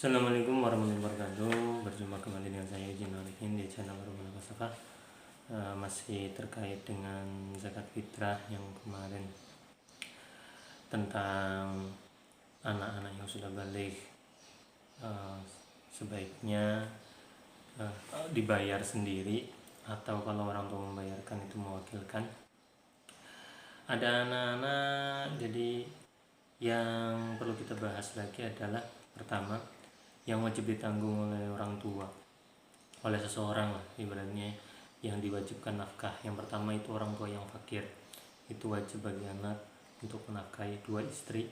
Assalamualaikum warahmatullahi wabarakatuh. Berjumpa kembali dengan saya Ijin Alikin di channel Rumah Mustafa. Masih terkait dengan zakat fitrah yang kemarin, tentang anak-anak yang sudah balik, sebaiknya dibayar sendiri atau kalau orang tua membayarkan itu mewakilkan. Ada anak-anak, jadi yang perlu kita bahas lagi adalah pertama, yang wajib ditanggung oleh orang tua, oleh seseorang lah ibaratnya, yang diwajibkan nafkah. Yang pertama itu orang tua yang fakir, itu wajib bagi anak untuk menafkahi 2 istri,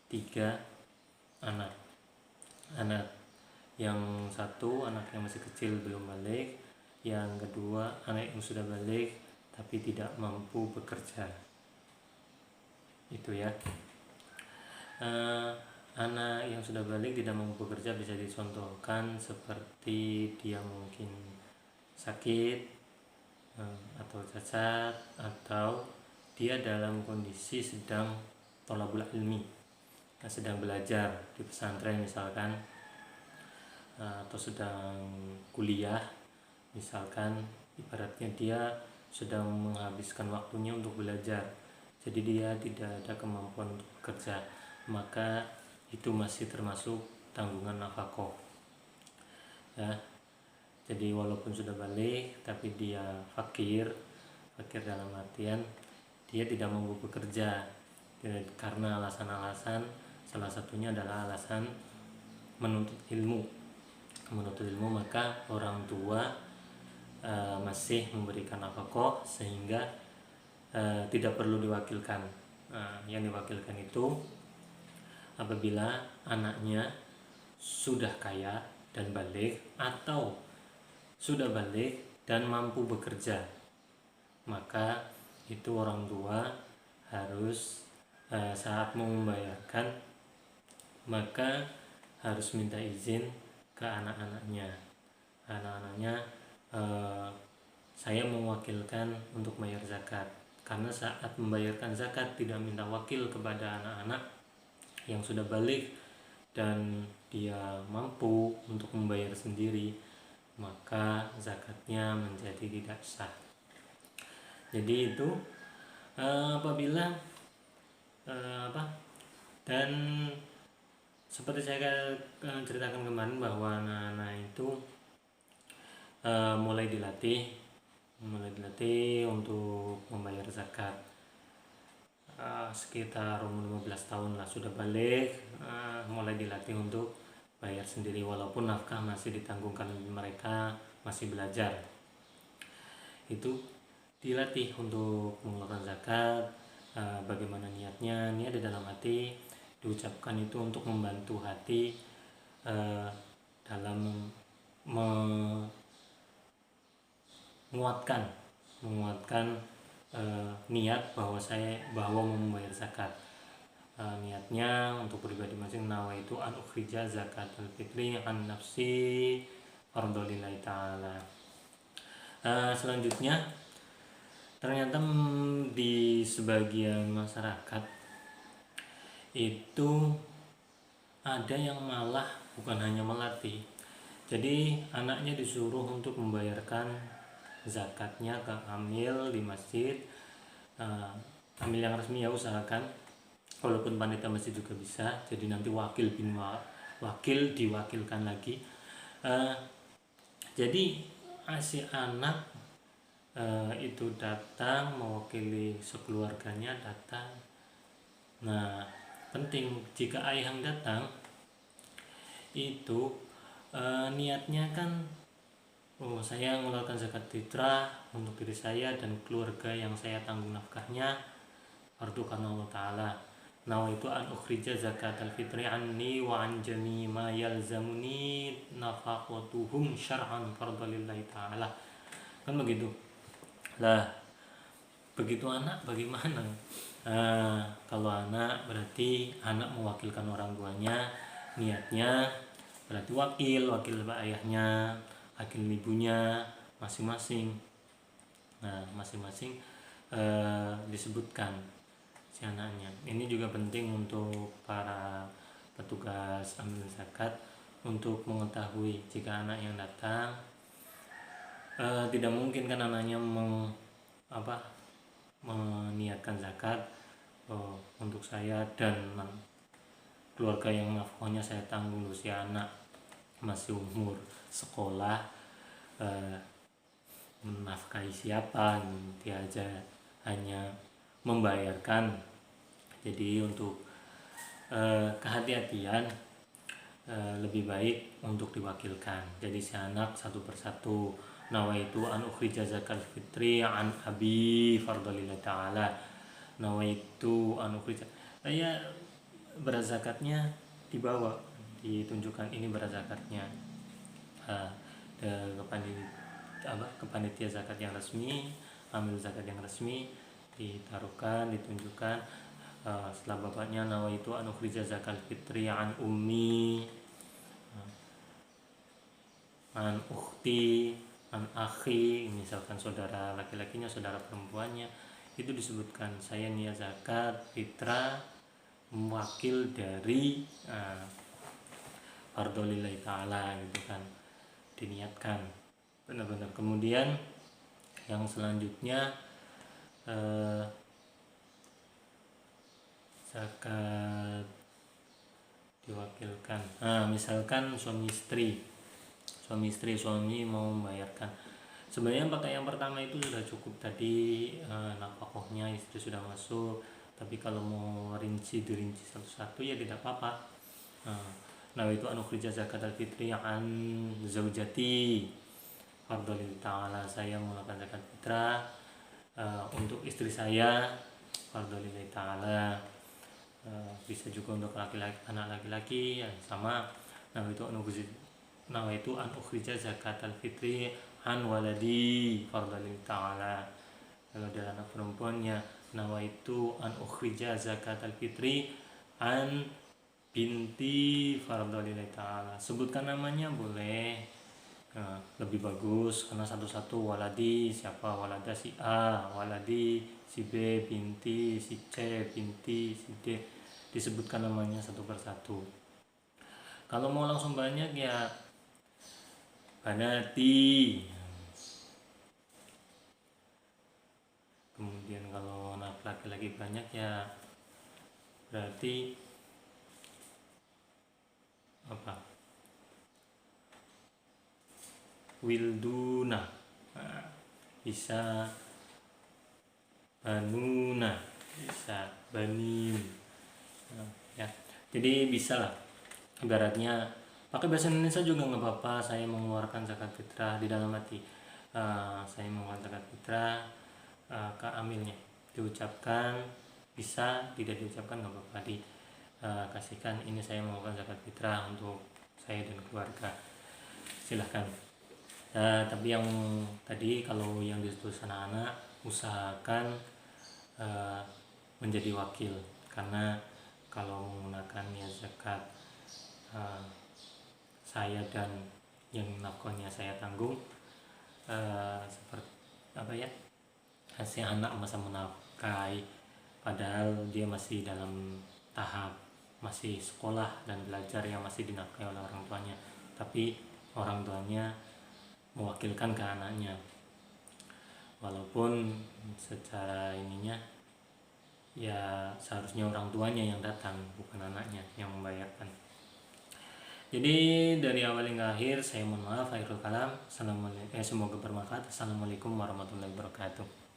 3 anak. Yang satu anak yang masih kecil belum balik, yang kedua anak yang sudah balik tapi tidak mampu bekerja. Itu ya. Anak yang sudah balik tidak mampu bekerja bisa dicontohkan seperti dia mungkin sakit atau cacat, atau dia dalam kondisi sedang thalabul ilmi, sedang belajar di pesantren misalkan, atau sedang kuliah misalkan. Ibaratnya dia sedang menghabiskan waktunya untuk belajar, jadi dia tidak ada kemampuan untuk bekerja, maka itu masih termasuk tanggungan nafkah ya. Jadi walaupun sudah balik tapi dia fakir dalam artian dia tidak mampu bekerja karena alasan-alasan, salah satunya adalah alasan menuntut ilmu, maka orang tua masih memberikan nafkah sehingga tidak perlu diwakilkan. Yang diwakilkan itu apabila anaknya sudah kaya dan balik, atau sudah balik dan mampu bekerja, maka itu orang tua harus saat mau membayarkan maka harus minta izin ke anak-anaknya. Saya mewakilkan untuk bayar zakat, karena saat membayarkan zakat tidak minta wakil kepada anak-anak yang sudah balik dan dia mampu untuk membayar sendiri, maka zakatnya menjadi tidak sah. Jadi itu apabila dan seperti saya ceritakan kemarin bahwa anak-anak itu mulai dilatih untuk membayar zakat sekitar umur 15 tahun lah, sudah balik, mulai dilatih untuk bayar sendiri walaupun nafkah masih ditanggungkan, mereka masih belajar. Itu dilatih untuk mengeluarkan zakat. Bagaimana niatnya? Niat di dalam hati, diucapkan itu untuk membantu hati dalam menguatkan niat bahwa mau membayar zakat. Niatnya untuk pribadi masing, nawaitu an ukhrija zakatul fitri an nafsi fardholillahi ta'ala. Selanjutnya ternyata di sebagian masyarakat itu ada yang malah bukan hanya melatih, jadi anaknya disuruh untuk membayarkan zakatnya ke amil di masjid, amil yang resmi ya usahakan, walaupun panitia masjid juga bisa, jadi nanti wakil diwakilkan lagi. Jadi si anak itu datang mewakili sekeluarganya datang. Nah, penting jika ayah yang datang itu niatnya kan, saya mengeluarkan zakat fitrah untuk diri saya dan keluarga yang saya tanggung nafkahnya fardu karena Allah Ta'ala. Nawaitu an ukhrija zakatal fitri anni wa an jami ma yalzamuni nafaqatuhum syar'an fardholillahi ta'ala. Kan begitu lah. Begitu anak bagaimana? Kalau anak berarti anak mewakilkan orang tuanya, niatnya berarti wakil ayahnya, wakil ibunya masing-masing. Nah, masing-masing disebutkan si anaknya. Ini juga penting untuk para petugas amil zakat untuk mengetahui jika anak yang datang tidak mungkin kan anaknya meniatkan zakat untuk saya dan keluarga yang nafkahnya saya tanggung, usia anak masih umur sekolah, menafkahi siapa, dia aja hanya membayarkan. Jadi untuk kehati-hatian lebih baik untuk diwakilkan. Jadi si anak satu persatu, nawaitu an ukhrija zakal fitri an abi fardhalillahi ta'ala, nawaitu an ukhrija, saya beras zakatnya dibawa, ditunjukkan ini beras zakatnya ke panitia zakat yang resmi, amil zakat yang resmi, ditaruhkan, ditunjukkan. Setelah bapaknya nawaitu an ukhrija zakal fitri an ummi, an ukhti, an akhi, misalkan saudara laki-lakinya, saudara perempuannya, itu disebutkan saya niat zakat fitrah mewakil dari fardholillahi ta'ala gitu kan, diniatkan benar-benar. Kemudian yang selanjutnya zakat diwakilkan. Misalkan suami istri mau membayarkan, sebenarnya pakai yang pertama itu sudah cukup tadi, nafkahnya istri sudah masuk, tapi kalau mau dirinci satu-satu ya tidak apa-apa. Nah itu anu ukhrija zakat al-fitri an zaujati fardholillahi ta'ala, saya melakukan zakat fitrah untuk istri saya fardholillahi ta'ala. Bisa juga untuk anak laki-laki ya, sama. Nawaitu an ukhrija zakatal fitri an waladi fardholillahi ta'ala. Kalau ada anak perempuannya, nawaitu an ukhrija zakatal fitri an binti fardholillahi ta'ala. Sebutkan namanya boleh, lebih bagus karena satu-satu. Waladi siapa, walada si A, waladi si B, binti si C, binti si D, disebutkan namanya satu persatu. Kalau mau langsung banyak ya banati. Kemudian kalau anak laki-laki banyak ya berarti apa, wilduna, bisa banuna, bisa banin, ya. Jadi bisa lah, ibaratnya pakai bahasa Indonesia juga nggak apa-apa. Saya mengeluarkan zakat fitrah, di dalam hati saya mengeluarkan zakat fitrah, ke amilnya diucapkan, bisa tidak diucapkan nggak apa-apa, dikasihkan ini saya mengeluarkan zakat fitrah untuk saya dan keluarga, silahkan. Tapi yang tadi kalau yang disebut anak-anak, usahakan menjadi wakil, karena kalau menggunakan niat zakat saya dan yang nafkahnya saya tanggung, seperti apa ya, si anak masa menafkahi padahal dia masih dalam tahap masih sekolah dan belajar, yang masih dinafkahi oleh orang tuanya, tapi orang tuanya mewakilkan ke anaknya, walaupun secara ininya ya seharusnya orang tuanya yang datang, bukan anaknya yang membayarkan. Jadi dari awal hingga akhir saya mohon maaf, akhirul kalam. Semoga bermanfaat. Assalamualaikum warahmatullahi wabarakatuh.